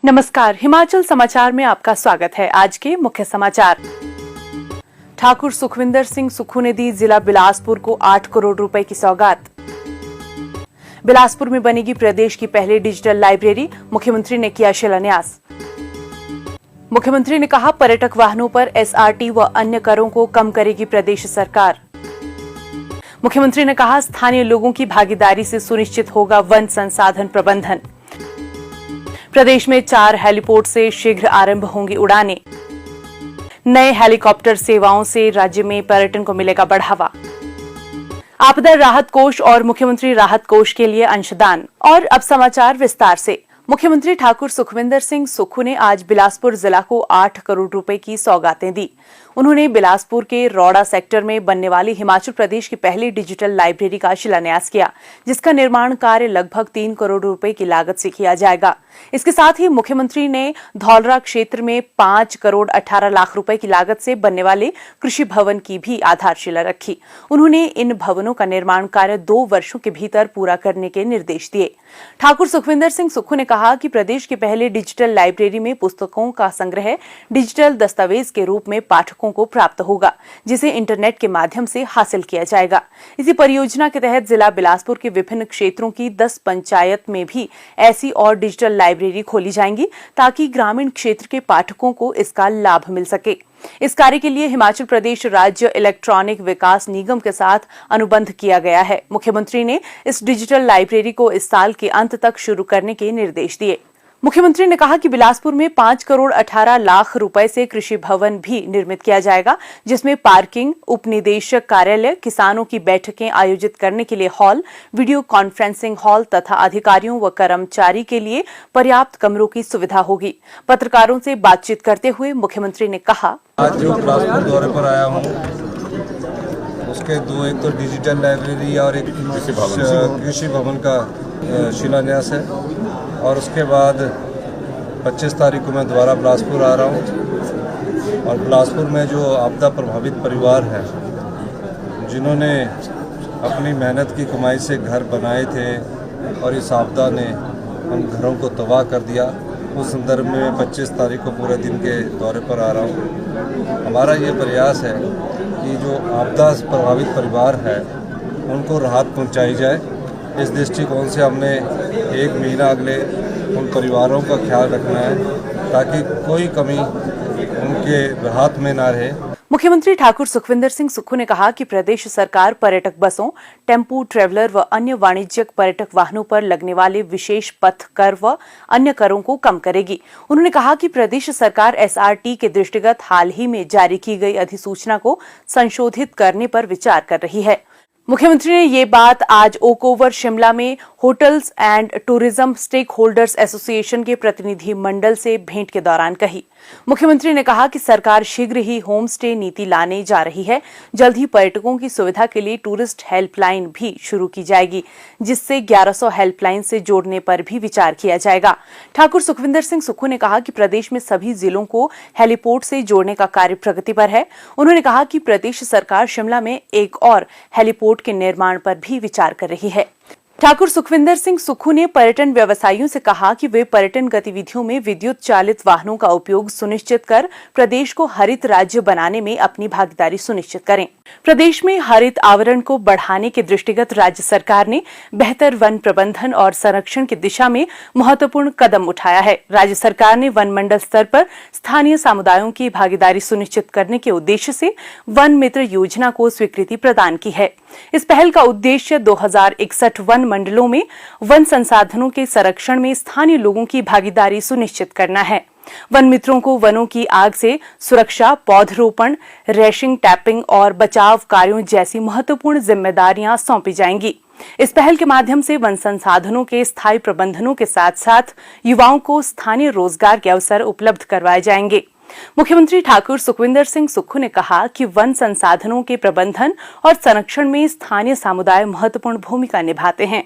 नमस्कार, हिमाचल समाचार में आपका स्वागत है। आज के मुख्य समाचार। ठाकुर सुखविंदर सिंह सुक्खू ने दी जिला बिलासपुर को 8 करोड़ रुपए की सौगात। बिलासपुर में बनेगी प्रदेश की पहली डिजिटल लाइब्रेरी, मुख्यमंत्री ने किया शिलान्यास। मुख्यमंत्री ने कहा, पर्यटक वाहनों पर एसआरटी व अन्य करों को कम करेगी प्रदेश सरकार। मुख्यमंत्री ने कहा, स्थानीय लोगों की भागीदारी से सुनिश्चित होगा वन संसाधन प्रबंधन। प्रदेश में 4 हेलीपोर्ट से शीघ्र आरंभ होंगी उड़ानें। नए हेलीकॉप्टर सेवाओं से राज्य में पर्यटन को मिलेगा बढ़ावा। आपदा राहत कोष और मुख्यमंत्री राहत कोष के लिए अंशदान। और अब समाचार विस्तार से। मुख्यमंत्री ठाकुर सुखविंदर सिंह सुक्खू ने आज बिलासपुर जिला को 8 करोड़ रुपए की सौगातें दी। उन्होंने बिलासपुर के रौड़ा सेक्टर में बनने वाली हिमाचल प्रदेश की पहली डिजिटल लाइब्रेरी का शिलान्यास किया, जिसका निर्माण कार्य लगभग 3 करोड़ रुपए की लागत से किया जाएगा। इसके साथ ही मुख्यमंत्री ने धौलरा क्षेत्र में 5 करोड़ 18 लाख रुपए की लागत से बनने वाले कृषि भवन की भी आधारशिला रखी। उन्होंने इन भवनों का निर्माण कार्य 2 वर्षों के भीतर पूरा करने के निर्देश दिए। ठाकुर सुखविंदर सिंह सुक्खू ने कहा कि प्रदेश की पहली डिजिटल लाइब्रेरी में पुस्तकों का संग्रह डिजिटल दस्तावेज के रूप में पाठकों को प्राप्त होगा, जिसे इंटरनेट के माध्यम से हासिल किया जाएगा। इसी परियोजना के तहत जिला बिलासपुर के विभिन्न क्षेत्रों की 10 पंचायत में भी ऐसी और डिजिटल लाइब्रेरी खोली जाएंगी, ताकि ग्रामीण क्षेत्र के पाठकों को इसका लाभ मिल सके। इस कार्य के लिए हिमाचल प्रदेश राज्य इलेक्ट्रॉनिक विकास निगम के साथ अनुबंध किया गया है। मुख्यमंत्री ने इस डिजिटल लाइब्रेरी को इस साल के अंत तक शुरू करने के निर्देश दिए। मुख्यमंत्री ने कहा कि बिलासपुर में 5 करोड़ 18 लाख रुपए से कृषि भवन भी निर्मित किया जाएगा, जिसमें पार्किंग, उपनिदेशक कार्यालय, किसानों की बैठकें आयोजित करने के लिए हॉल, वीडियो कॉन्फ्रेंसिंग हॉल तथा अधिकारियों व कर्मचारी के लिए पर्याप्त कमरों की सुविधा होगी। पत्रकारों से बातचीत करते हुए मुख्यमंत्री ने कहा, आज जो बिलासपुर दौरे पर आया हूँ उसके दो, एक तो डिजिटल लाइब्रेरी और एक कृषि भवन का शिलान्यास है, और उसके बाद 25 तारीख को मैं दोबारा बिलासपुर आ रहा हूँ। और बिलासपुर में जो आपदा प्रभावित परिवार हैं, जिन्होंने अपनी मेहनत की कमाई से घर बनाए थे और इस आपदा ने उन घरों को तबाह कर दिया, उस संदर्भ में 25 तारीख को पूरे दिन के दौरे पर आ रहा हूँ। हमारा ये प्रयास है कि जो आपदा प्रभावित परिवार है उनको राहत पहुँचाई जाए। इस दृष्टिकोण से हमने 1 महीना अगले उन परिवारों का ख्याल रखना है, ताकि कोई कमी उनके राहत में ना रहे। मुख्यमंत्री ठाकुर सुखविंदर सिंह सुक्खू ने कहा कि प्रदेश सरकार पर्यटक बसों, टेम्पू ट्रेवलर व अन्य वाणिज्यिक पर्यटक वाहनों पर लगने वाले विशेष पथ कर व अन्य करों को कम करेगी। उन्होंने कहा कि प्रदेश सरकार एसआरटी के दृष्टिगत हाल ही में जारी की गई अधिसूचना को संशोधित करने पर विचार कर रही है। मुख्यमंत्री ने ये बात आज ओक ओवर शिमला में hotels and tourism stake holders association के प्रतिनिधि मंडल से भेंट के दौरान कही। मुख्यमंत्री ने कहा कि सरकार शीघ्र ही होम स्टे नीति लाने जा रही है। जल्द ही पर्यटकों की सुविधा के लिए टूरिस्ट हेल्पलाइन भी शुरू की जाएगी, जिससे 1100 हेल्पलाइन से जोड़ने पर भी विचार किया जाएगा। ठाकुर सुखविंदर सिंह सुक्खू ने कहा कि प्रदेश में सभी जिलों को हेलीपोर्ट से जोड़ने का कार्य प्रगति पर है। उन्होंने कहा कि प्रदेश सरकार शिमला में एक और हेलीपोर्ट के निर्माण पर भी विचार कर रही है। ठाकुर सुखविंदर सिंह सुक्खू ने पर्यटन व्यवसायियों से कहा कि वे पर्यटन गतिविधियों में विद्युत चालित वाहनों का उपयोग सुनिश्चित कर प्रदेश को हरित राज्य बनाने में अपनी भागीदारी सुनिश्चित करें। प्रदेश में हरित आवरण को बढ़ाने के दृष्टिगत राज्य सरकार ने बेहतर वन प्रबंधन और संरक्षण की दिशा में महत्वपूर्ण कदम उठाया है। राज्य सरकार ने वन मंडल स्तर पर स्थानीय समुदायों की भागीदारी सुनिश्चित करने के उद्देश्य से वन मित्र योजना को स्वीकृति प्रदान की है। इस पहल का उद्देश्य 2061 वन मंडलों में वन संसाधनों के संरक्षण में स्थानीय लोगों की भागीदारी सुनिश्चित करना है। वन मित्रों को वनों की आग से सुरक्षा, पौधरोपण, रेशिंग, टैपिंग और बचाव कार्यों जैसी महत्वपूर्ण जिम्मेदारियां सौंपी जाएंगी। इस पहल के माध्यम से वन संसाधनों के स्थायी प्रबंधनों के साथ साथ युवाओं को स्थानीय रोजगार के अवसर उपलब्ध करवाए जाएंगे। मुख्यमंत्री ठाकुर सुखविंदर सिंह सुक्खू ने कहा कि वन संसाधनों के प्रबंधन और संरक्षण में स्थानीय समुदाय महत्वपूर्ण भूमिका निभाते हैं।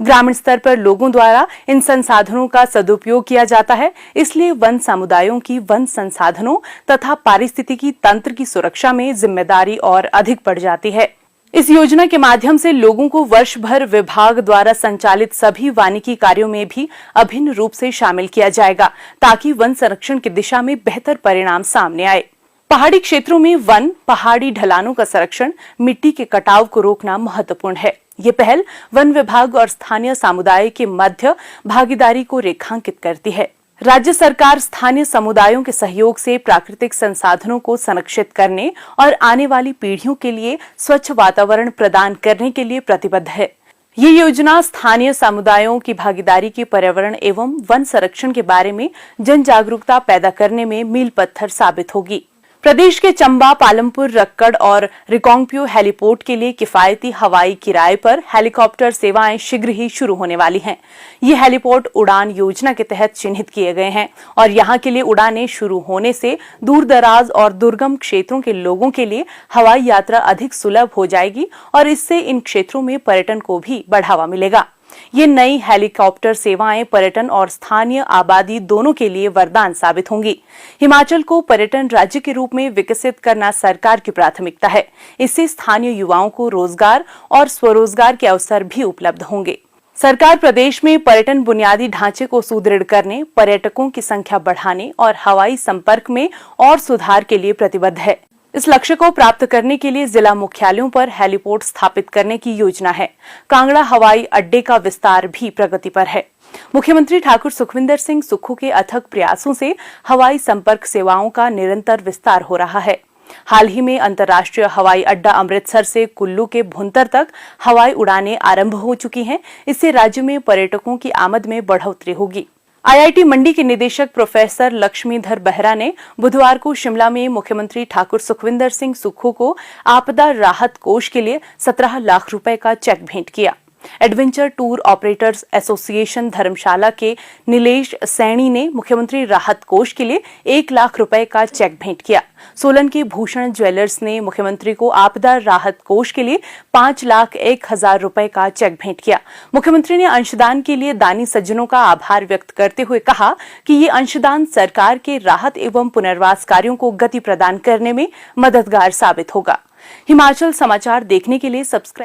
ग्रामीण स्तर पर लोगों द्वारा इन संसाधनों का सदुपयोग किया जाता है, इसलिए वन समुदायों की वन संसाधनों तथा पारिस्थितिकी तंत्र की सुरक्षा में जिम्मेदारी और अधिक बढ़ जाती है। इस योजना के माध्यम से लोगों को वर्ष भर विभाग द्वारा संचालित सभी वानिकी कार्यों में भी अभिन्न रूप से शामिल किया जाएगा, ताकि वन संरक्षण की दिशा में बेहतर परिणाम सामने आए। पहाड़ी क्षेत्रों में वन, पहाड़ी ढलानों का संरक्षण, मिट्टी के कटाव को रोकना महत्वपूर्ण है। ये पहल वन विभाग और स्थानीय समुदाय के मध्य भागीदारी को रेखांकित करती है। राज्य सरकार स्थानीय समुदायों के सहयोग से प्राकृतिक संसाधनों को संरक्षित करने और आने वाली पीढ़ियों के लिए स्वच्छ वातावरण प्रदान करने के लिए प्रतिबद्ध है। ये योजना स्थानीय समुदायों की भागीदारी के पर्यावरण एवं वन संरक्षण के बारे में जन जागरूकता पैदा करने में मील पत्थर साबित होगी। प्रदेश के चंबा, पालमपुर, रक्कड़ और रिकांगपिओ हेलीपोर्ट के लिए किफायती हवाई किराए पर हेलीकॉप्टर सेवाएं शीघ्र ही शुरू होने वाली हैं। ये हेलीपोर्ट उड़ान योजना के तहत चिन्हित किए गए हैं और यहां के लिए उड़ानें शुरू होने से दूर दराज और दुर्गम क्षेत्रों के लोगों के लिए हवाई यात्रा अधिक सुलभ हो जाएगी और इससे इन क्षेत्रों में पर्यटन को भी बढ़ावा मिलेगा। ये नई हेलीकॉप्टर सेवाएं पर्यटन और स्थानीय आबादी दोनों के लिए वरदान साबित होंगी। हिमाचल को पर्यटन राज्य के रूप में विकसित करना सरकार की प्राथमिकता है। इससे स्थानीय युवाओं को रोजगार और स्वरोजगार के अवसर भी उपलब्ध होंगे। सरकार प्रदेश में पर्यटन बुनियादी ढांचे को सुदृढ़ करने, पर्यटकों की संख्या बढ़ाने और हवाई संपर्क में और सुधार के लिए प्रतिबद्ध है। इस लक्ष्य को प्राप्त करने के लिए जिला मुख्यालयों पर हेलीपोर्ट स्थापित करने की योजना है। कांगड़ा हवाई अड्डे का विस्तार भी प्रगति पर है। मुख्यमंत्री ठाकुर सुखविंदर सिंह सुक्खू के अथक प्रयासों से हवाई संपर्क सेवाओं का निरंतर विस्तार हो रहा है। हाल ही में अंतर्राष्ट्रीय हवाई अड्डा अमृतसर से कुल्लू के भुंतर तक हवाई उड़ानें आरंभ हो चुकी हैं। इससे राज्य में पर्यटकों की आमद में बढ़ोतरी होगी। आईआईटी मंडी के निदेशक प्रोफेसर लक्ष्मीधर बेहरा ने बुधवार को शिमला में मुख्यमंत्री ठाकुर सुखविंदर सिंह सुक्खू को आपदा राहत कोष के लिए 17 लाख रुपए का चेक भेंट किया। एडवेंचर टूर ऑपरेटर्स एसोसिएशन धर्मशाला के नीलेश सैनी ने मुख्यमंत्री राहत कोष के लिए 1 लाख रुपए का चेक भेंट किया। सोलन के भूषण ज्वेलर्स ने मुख्यमंत्री को आपदा राहत कोष के लिए 5,01,000 रुपए का चेक भेंट किया। मुख्यमंत्री ने अंशदान के लिए दानी सज्जनों का आभार व्यक्त करते हुए कहा कि ये अंशदान सरकार के राहत एवं पुनर्वास कार्यों को गति प्रदान करने में मददगार साबित होगा। हिमाचल समाचार देखने के लिए सब्सक्राइब